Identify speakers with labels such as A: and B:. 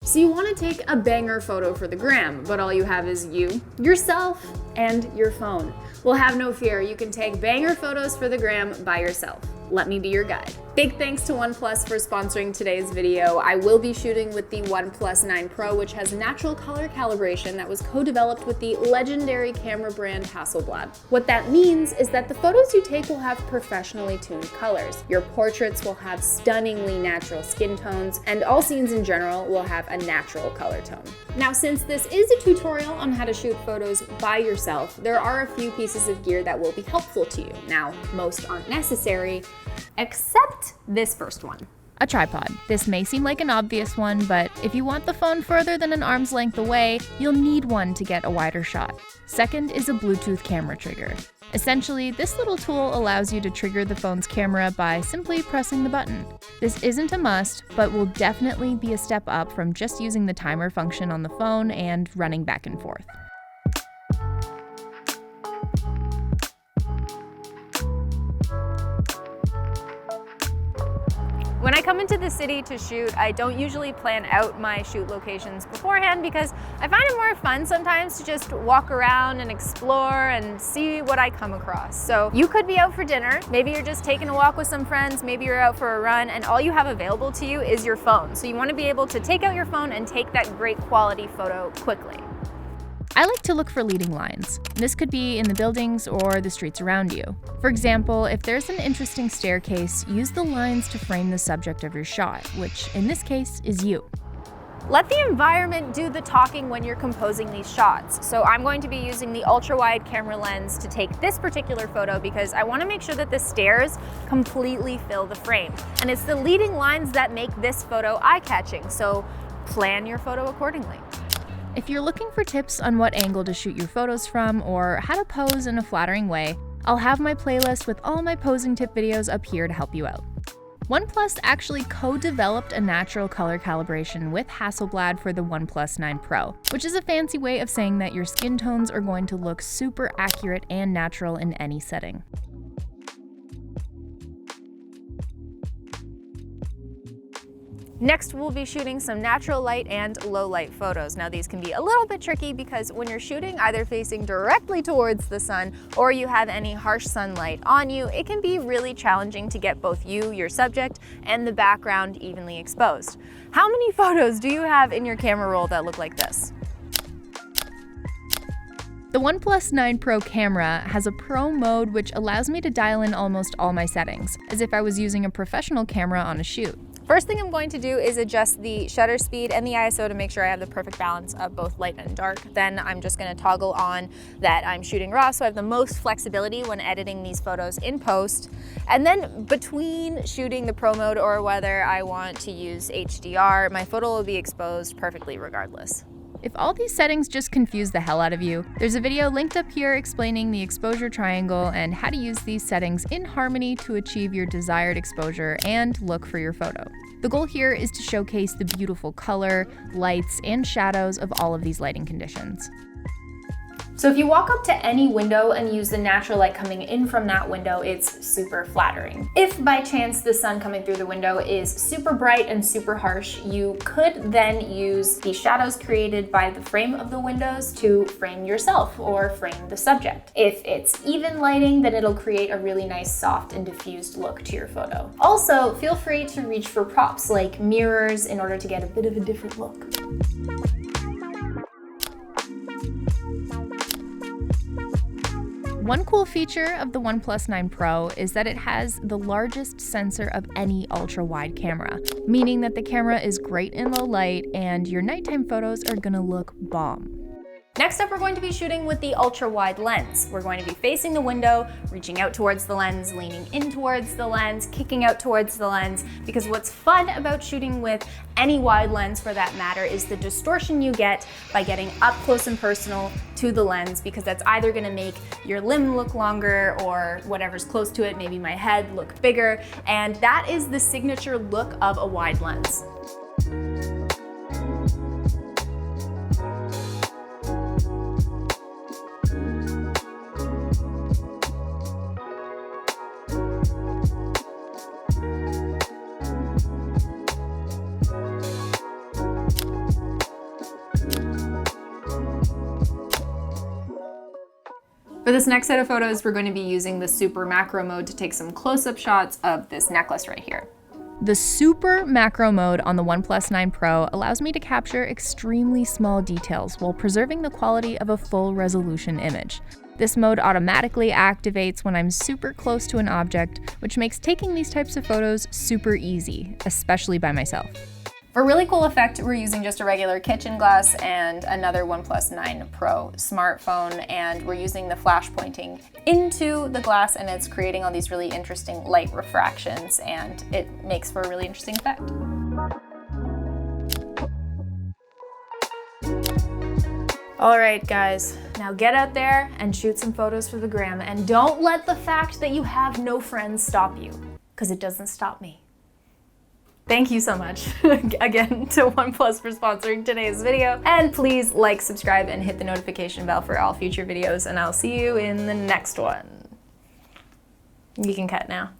A: So you want to take a banger photo for the gram, but all you have is you, yourself, and your phone. Well, have no fear, you can take banger photos for the gram by yourself. Let me be your guide. Big thanks to OnePlus for sponsoring today's video. I will be shooting with the OnePlus 9 Pro, which has natural color calibration that was co-developed with the legendary camera brand Hasselblad. What that means is that the photos you take will have professionally tuned colors. Your portraits will have stunningly natural skin tones, and all scenes in general will have a natural color tone. Now, since this is a tutorial on how to shoot photos by yourself, there are a few pieces of gear that will be helpful to you. Now, most aren't necessary, except this first one.
B: A tripod. This may seem like an obvious one, but if you want the phone further than an arm's length away, you'll need one to get a wider shot. Second is a Bluetooth camera trigger. Essentially, this little tool allows you to trigger the phone's camera by simply pressing the button. This isn't a must, but will definitely be a step up from just using the timer function on the phone and running back and forth.
A: When I come into the city to shoot, I don't usually plan out my shoot locations beforehand because I find it more fun sometimes to just walk around and explore and see what I come across. So you could be out for dinner, maybe you're just taking a walk with some friends, maybe you're out for a run, and all you have available to you is your phone. So you want to be able to take out your phone and take that great quality photo quickly.
B: I like to look for leading lines. This could be in the buildings or the streets around you. For example, if there's an interesting staircase, use the lines to frame the subject of your shot, which in this case is you.
A: Let the environment do the talking when you're composing these shots. So I'm going to be using the ultra-wide camera lens to take this particular photo because I want to make sure that the stairs completely fill the frame. And it's the leading lines that make this photo eye-catching, so plan your photo accordingly.
B: If you're looking for tips on what angle to shoot your photos from or how to pose in a flattering way, I'll have my playlist with all my posing tip videos up here to help you out. OnePlus actually co-developed a natural color calibration with Hasselblad for the OnePlus 9 Pro, which is a fancy way of saying that your skin tones are going to look super accurate and natural in any setting.
A: Next, we'll be shooting some natural light and low light photos. Now, these can be a little bit tricky because when you're shooting either facing directly towards the sun or you have any harsh sunlight on you, it can be really challenging to get both you, your subject, and the background evenly exposed. How many photos do you have in your camera roll that look like this?
B: The OnePlus 9 Pro camera has a Pro mode which allows me to dial in almost all my settings, as if I was using a professional camera on a shoot.
A: First thing I'm going to do is adjust the shutter speed and the ISO to make sure I have the perfect balance of both light and dark. Then I'm just going to toggle on that I'm shooting raw so I have the most flexibility when editing these photos in post. And then between shooting the Pro mode or whether I want to use HDR, my photo will be exposed perfectly regardless.
B: If all these settings just confuse the hell out of you, there's a video linked up here explaining the exposure triangle and how to use these settings in harmony to achieve your desired exposure and look for your photo. The goal here is to showcase the beautiful color, lights, and shadows of all of these lighting conditions. So if you walk up to any window and use the natural light coming in from that window, it's super flattering. If by chance the sun coming through the window is super bright and super harsh, you could then use the shadows created by the frame of the windows to frame yourself or frame the subject. If it's even lighting, then it'll create a really nice soft and diffused look to your photo. Also, feel free to reach for props like mirrors in order to get a bit of a different look. One cool feature of the OnePlus 9 Pro is that it has the largest sensor of any ultra-wide camera, meaning that the camera is great in low light and your nighttime photos are gonna look bomb.
A: Next up, we're going to be shooting with the ultra-wide lens. We're going to be facing the window, reaching out towards the lens, leaning in towards the lens, kicking out towards the lens, because what's fun about shooting with any wide lens for that matter is the distortion you get by getting up close and personal to the lens, because that's either gonna make your limb look longer or whatever's close to it, maybe my head, look bigger, and that is the signature look of a wide lens. For this next set of photos, we're going to be using the super macro mode to take some close-up shots of this necklace right here.
B: The super macro mode on the OnePlus 9 Pro allows me to capture extremely small details while preserving the quality of a full resolution image. This mode automatically activates when I'm super close to an object, which makes taking these types of photos super easy, especially by myself.
A: For a really cool effect, we're using just a regular kitchen glass and another OnePlus 9 Pro smartphone, and we're using the flash pointing into the glass, and it's creating all these really interesting light refractions, and it makes for a really interesting effect. All right, guys, now get out there and shoot some photos for the gram, and don't let the fact that you have no friends stop you, because it doesn't stop me. Thank you so much again to OnePlus for sponsoring today's video. And please like, subscribe, and hit the notification bell for all future videos, and I'll see you in the next one. You can cut now.